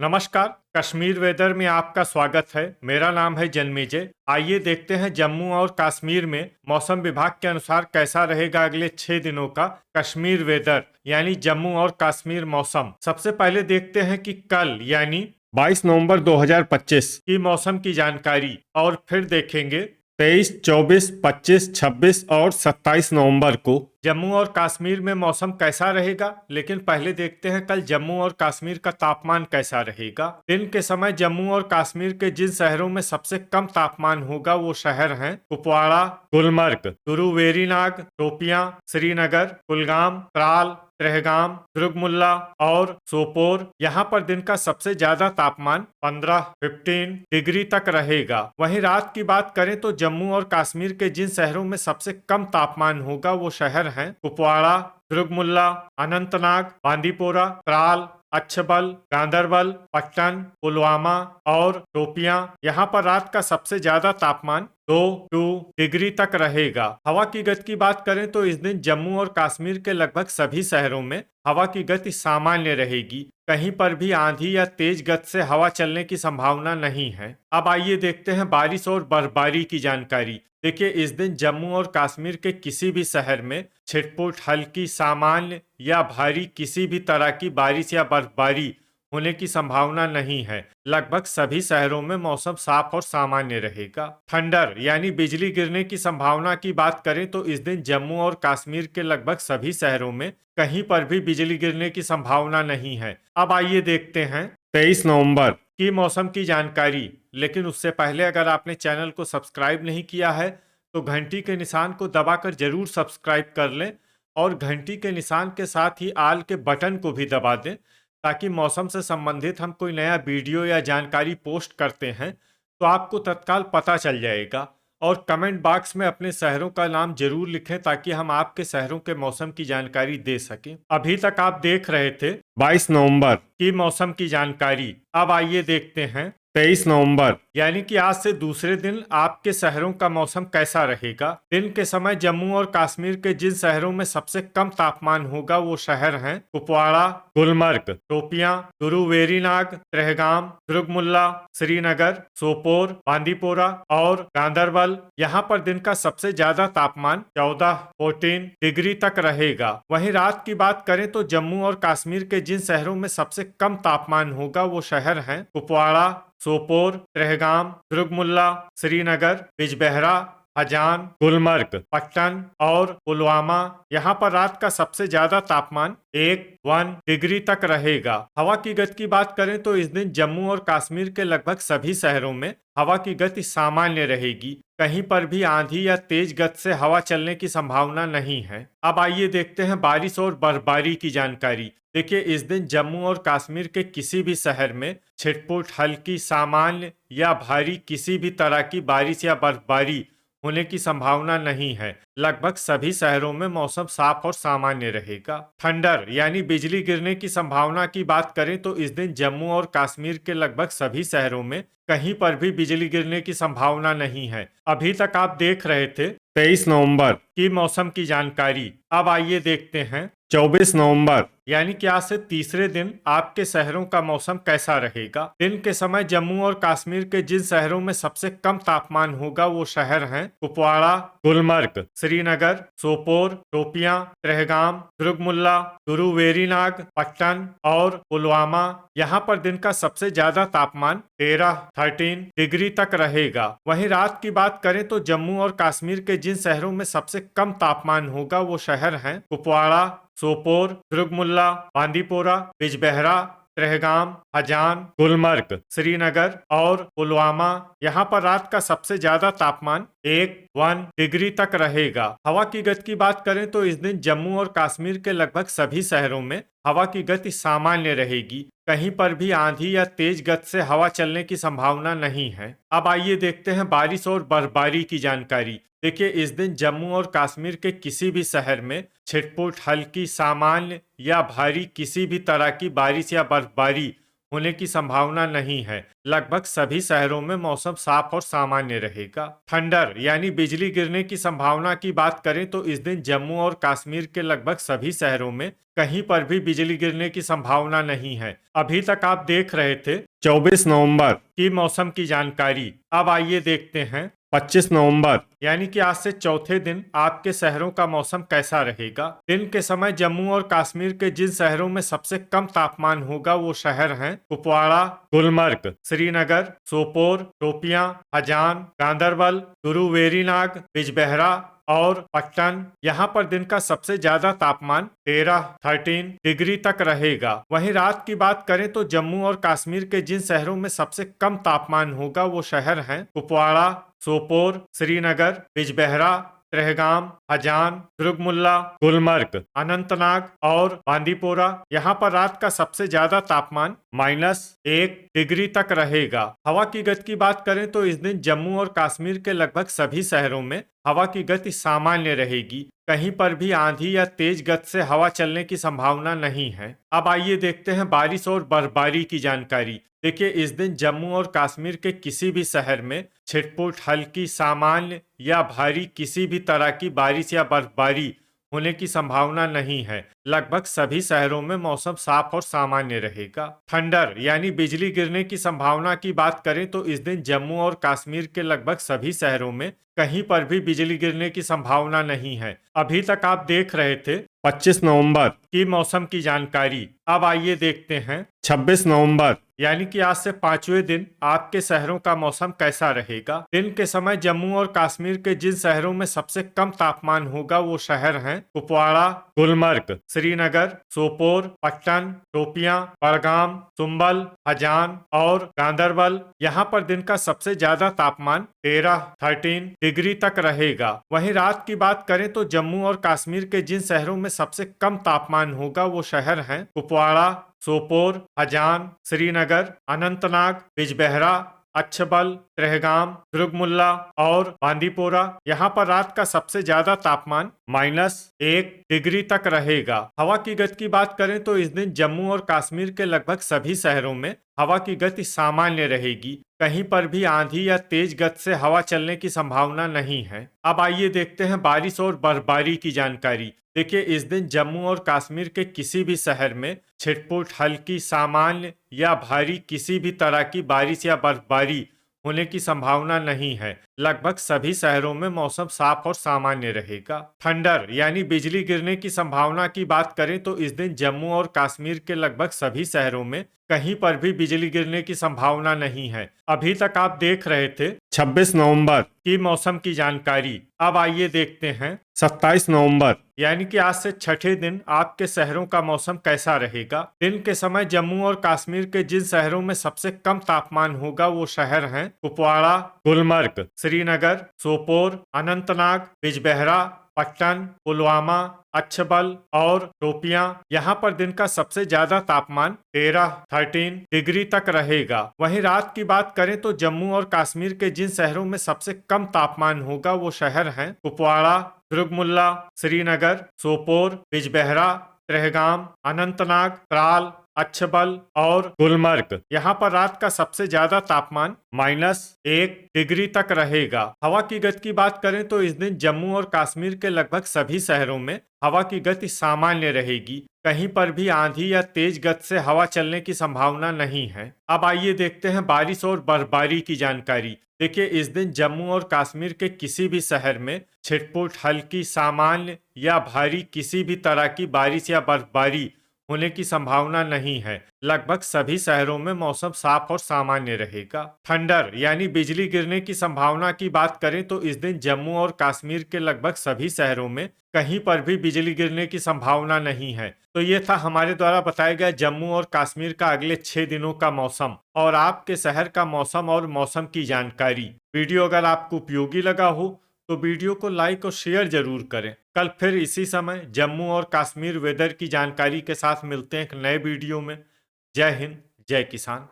नमस्कार। कश्मीर वेदर में आपका स्वागत है। मेरा नाम है जन्मेजय। आइए देखते हैं जम्मू और कश्मीर में मौसम विभाग के अनुसार कैसा रहेगा अगले 6 दिनों का कश्मीर वेदर यानी जम्मू और कश्मीर मौसम। सबसे पहले देखते हैं कि कल यानी 22 नवंबर 2025 की मौसम की जानकारी और फिर देखेंगे 23, 24, 25, 26 और 27 नवंबर को जम्मू और कश्मीर में मौसम कैसा रहेगा। लेकिन पहले देखते हैं कल जम्मू और कश्मीर का तापमान कैसा रहेगा। दिन के समय जम्मू और कश्मीर के जिन शहरों में सबसे कम तापमान होगा वो शहर हैं कुपवाड़ा, गुलमर्ग, गुरु वेरीनाग, शोपियां, श्रीनगर, कुलगाम, त्राल, त्रेहगाम, दुर्गमुल्ला और सोपोर। यहाँ पर दिन का सबसे ज्यादा तापमान 15 डिग्री तक रहेगा। वहीं रात की बात करें तो जम्मू और कश्मीर के जिन शहरों में सबसे कम तापमान होगा वो शहर हैं कुपवाड़ा, दुर्गमुल्ला, अनंतनाग, बांदीपोरा, त्राल, अच्छबल, गांदरबल, पट्टन, पुलवामा और शोपियां। यहाँ पर रात का सबसे ज्यादा तापमान 2 डिग्री तक रहेगा। हवा की गति की बात करें तो इस दिन जम्मू और कश्मीर के लगभग सभी शहरों में हवा की गति सामान्य रहेगी। कहीं पर भी आंधी या तेज गति से हवा चलने की संभावना नहीं है। अब आइए देखते हैं बारिश और बर्फबारी की जानकारी। देखिए, इस दिन जम्मू और कश्मीर के किसी भी शहर में छिटपुट, हल्की, सामान्य या भारी किसी भी तरह की बारिश या बर्फबारी होने की संभावना नहीं है। लगभग सभी शहरों में मौसम साफ और सामान्य रहेगा। थंडर यानी बिजली गिरने की संभावना की बात करें तो इस दिन जम्मू और कश्मीर के लगभग सभी शहरों में कहीं पर भी बिजली गिरने की संभावना नहीं है। अब आइए देखते हैं 23 नवंबर की मौसम की जानकारी। लेकिन उससे पहले अगर आपने चैनल को सब्सक्राइब नहीं किया है तो घंटी के निशान को दबाकर जरूर सब्सक्राइब कर लें और घंटी के निशान के साथ ही आल के बटन को भी दबा दें, ताकि मौसम से संबंधित हम कोई नया वीडियो या जानकारी पोस्ट करते हैं तो आपको तत्काल पता चल जाएगा। और कमेंट बॉक्स में अपने शहरों का नाम जरूर लिखें ताकि हम आपके शहरों के मौसम की जानकारी दे सकें। अभी तक आप देख रहे थे 22 नवंबर की मौसम की जानकारी। अब आइए देखते हैं 23 नवंबर यानी कि आज से दूसरे दिन आपके शहरों का मौसम कैसा रहेगा। दिन के समय जम्मू और कश्मीर के जिन शहरों में सबसे कम तापमान होगा वो शहर हैं कुपवाड़ा, गुलमर्ग, शोपियां, गुरु वेरीनाग, त्रेहगाम, दुर्गमुल्ला, श्रीनगर, सोपोर, बांदीपोरा और गांदरबल। यहाँ पर दिन का सबसे ज्यादा तापमान 14 डिग्री तक रहेगा। वहीं रात की बात करें तो जम्मू और कश्मीर के जिन शहरों में सबसे कम तापमान होगा वो शहर हैं कुपवाड़ा, सोपोर, त्रेहगाम, दुर्गमुल्ला, श्रीनगर, बिजबेहरा, हजान, गुलमर्ग, पट्टन और पुलवामा। यहाँ पर रात का सबसे ज्यादा तापमान 1 डिग्री तक रहेगा। हवा की गति की बात करें तो इस दिन जम्मू और कश्मीर के लगभग सभी शहरों में हवा की गति सामान्य रहेगी। कहीं पर भी आंधी या तेज गति से हवा चलने की संभावना नहीं है। अब आइए देखते हैं बारिश और बर्फबारी की जानकारी। देखिए, इस दिन जम्मू और कश्मीर के किसी भी शहर में छिटपुट, हल्की, सामान्य या भारी किसी भी तरह की बारिश या बर्फबारी होने की संभावना नहीं है। लगभग सभी शहरों में मौसम साफ और सामान्य रहेगा। थंडर यानी बिजली गिरने की संभावना की बात करें तो इस दिन जम्मू और कश्मीर के लगभग सभी शहरों में कहीं पर भी बिजली गिरने की संभावना नहीं है। अभी तक आप देख रहे थे 23 नवंबर की मौसम की जानकारी। अब आइए देखते हैं 24 नवंबर यानी कि आज से तीसरे दिन आपके शहरों का मौसम कैसा रहेगा। दिन के समय जम्मू और कश्मीर के जिन शहरों में सबसे कम तापमान होगा वो शहर हैं कुपवाड़ा, गुलमर्ग, श्रीनगर, सोपोर, शोपियां, त्रेहगाम, दुर्गमुल्ला, गुरु वेरीनाग, पट्टन और पुलवामा। यहाँ पर दिन का सबसे ज्यादा तापमान 13 डिग्री तक रहेगा। वहीं रात की बात करें तो जम्मू और कश्मीर के जिन शहरों में सबसे कम तापमान होगा वो शहर हैं कुपवाड़ा, सोपोर, दुर्गमुल्ला, बांदीपोरा, बिजबेहरा, त्रेहगाम, हजान, गुलमर्ग, श्रीनगर और पुलवामा। यहाँ पर रात का सबसे ज्यादा तापमान 1 डिग्री तक रहेगा। हवा की गति की बात करें तो इस दिन जम्मू और कश्मीर के लगभग सभी शहरों में हवा की गति सामान्य रहेगी। कहीं पर भी आंधी या तेज गति से हवा चलने की संभावना नहीं है। अब आइए देखते हैं बारिश और बर्फबारी की जानकारी। देखिए, इस दिन जम्मू और कश्मीर के किसी भी शहर में छिटपुट, हल्की, सामान्य या भारी किसी भी तरह की बारिश या बर्फबारी होने की संभावना नहीं है। लगभग सभी शहरों में मौसम साफ और सामान्य रहेगा। थंडर यानी बिजली गिरने की संभावना की बात करें तो इस दिन जम्मू और कश्मीर के लगभग सभी शहरों में कहीं पर भी बिजली गिरने की संभावना नहीं है। अभी तक आप देख रहे थे 24 नवंबर की मौसम की जानकारी। अब आइए देखते हैं 25 नवंबर यानी कि आज से चौथे दिन आपके शहरों का मौसम कैसा रहेगा। दिन के समय जम्मू और कश्मीर के जिन शहरों में सबसे कम तापमान होगा वो शहर हैं कुपवाड़ा, गुलमर्ग, श्रीनगर, सोपोर, शोपियां, हजान, गांदरबल, गुरु वेरीनाग, बिजबेहरा और पट्टन। यहाँ पर दिन का सबसे ज्यादा तापमान 13 डिग्री तक रहेगा। वहीं रात की बात करें तो जम्मू और कश्मीर के जिन शहरों में सबसे कम तापमान होगा वो शहर हैं कुपवाड़ा, सोपोर, श्रीनगर, बिजबेहरा, त्रेहगाम, हजान, दुर्गमुल्ला, गुलमर्ग, अनंतनाग और बांदीपोरा। यहाँ पर रात का सबसे ज्यादा तापमान -1 डिग्री तक रहेगा। हवा की गति की बात करें तो इस दिन जम्मू और कश्मीर के लगभग सभी शहरों में हवा की गति सामान्य रहेगी। कहीं पर भी आंधी या तेज गति से हवा चलने की संभावना नहीं है। अब आइए देखते हैं बारिश और बर्फबारी की जानकारी। देखिए, इस दिन जम्मू और कश्मीर के किसी भी शहर में छिटपुट, हल्की, सामान्य या भारी किसी भी तरह की बारिश या बर्फबारी होने की संभावना नहीं है। लगभग सभी शहरों में मौसम साफ और सामान्य रहेगा। थंडर यानी बिजली गिरने की संभावना की बात करें तो इस दिन जम्मू और कश्मीर के लगभग सभी शहरों में कहीं पर भी बिजली गिरने की संभावना नहीं है। अभी तक आप देख रहे थे 25 नवंबर की मौसम की जानकारी। अब आइए देखते हैं 26 नवंबर यानी कि आज से पांचवें दिन आपके शहरों का मौसम कैसा रहेगा। दिन के समय जम्मू और कश्मीर के जिन शहरों में सबसे कम तापमान होगा वो शहर हैं कुपवाड़ा, गुलमर्ग, श्रीनगर, सोपोर, पट्टन, शोपियां, बड़गाम, सुंबल, हजान और गांदरबल। यहाँ पर दिन का सबसे ज्यादा तापमान 13 डिग्री तक रहेगा। वहीं रात की बात करें तो जम्मू और कश्मीर के जिन शहरों में सबसे कम तापमान होगा वो शहर हैं कुपवाड़ा, सोपोर, हजान, श्रीनगर, अनंतनाग, बिजबेहरा, अच्छबल, त्रेहगाम, दुर्गमुल्ला और बांदीपोरा। यहाँ पर रात का सबसे ज्यादा तापमान -1 डिग्री तक रहेगा। हवा की गति की बात करें तो इस दिन जम्मू और कश्मीर के लगभग सभी शहरों में हवा की गति सामान्य रहेगी। कहीं पर भी आंधी या तेज गति से हवा चलने की संभावना नहीं है। अब आइए देखते हैं बारिश और बर्फबारी की जानकारी। देखिए, इस दिन जम्मू और कश्मीर के किसी भी शहर में छिटपुट, हल्की, सामान्य या भारी किसी भी तरह की बारिश या बर्फबारी होने की संभावना नहीं है। लगभग सभी शहरों में मौसम साफ और सामान्य रहेगा। थंडर यानी बिजली गिरने की संभावना की बात करें तो इस दिन जम्मू और कश्मीर के लगभग सभी शहरों में कहीं पर भी बिजली गिरने की संभावना नहीं है। अभी तक आप देख रहे थे 26 नवंबर की मौसम की जानकारी। अब आइए देखते हैं 27 नवंबर यानी कि आज से छठे दिन आपके शहरों का मौसम कैसा रहेगा। दिन के समय जम्मू और कश्मीर के जिन शहरों में सबसे कम तापमान होगा वो शहर हैं कुपवाड़ा, गुलमर्ग, श्रीनगर, सोपोर, अनंतनाग, बिजबेहरा, पट्टन, पुलवामा, अच्छबल और शोपियां। यहाँ पर दिन का सबसे ज्यादा तापमान 13 डिग्री तक रहेगा। वहीं रात की बात करें तो जम्मू और कश्मीर के जिन शहरों में सबसे कम तापमान होगा वो शहर हैं कुपवाड़ा, दुर्गमुल्ला, श्रीनगर, सोपोर, बिजबेहरा, त्रेहगाम, अनंतनाग, त्राल, अच्छबल और गुलमर्ग। यहाँ पर रात का सबसे ज्यादा तापमान -1 डिग्री तक रहेगा। हवा की गति की बात करें तो इस दिन जम्मू और कश्मीर के लगभग सभी शहरों में हवा की गति सामान्य रहेगी। कहीं पर भी आंधी या तेज गति से हवा चलने की संभावना नहीं है। अब आइए देखते हैं बारिश और बर्फबारी की जानकारी। देखिए, इस दिन जम्मू और कश्मीर के किसी भी शहर में छिटपुट, हल्की, सामान्य या भारी किसी भी तरह की बारिश या बर्फबारी होने की संभावना नहीं है। लगभग सभी शहरों में मौसम साफ और सामान्य रहेगा। थंडर यानी बिजली गिरने की संभावना की बात करें तो इस दिन जम्मू और कश्मीर के लगभग सभी शहरों में कहीं पर भी बिजली गिरने की संभावना नहीं है। तो ये था हमारे द्वारा बताया गया जम्मू और कश्मीर का अगले 6 दिनों का मौसम और आपके शहर का मौसम और मौसम की जानकारी। वीडियो अगर आपको उपयोगी लगा हो तो वीडियो को लाइक और शेयर जरूर करें। कल फिर इसी समय जम्मू और कश्मीर वेदर की जानकारी के साथ मिलते हैं एक नए वीडियो में। जय हिंद, जय किसान।